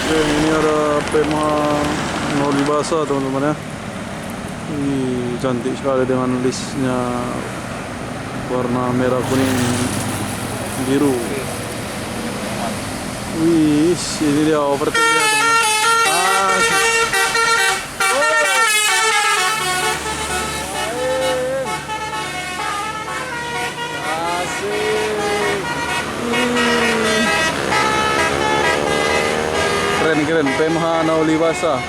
Oke, ini ada PMH Noli Basa teman-teman ya. Ini cantik sekali dengan listnya warna merah, kuning, biru. Wih, ini dia overtake dia teman-teman. Keren, PMH Noli Basa.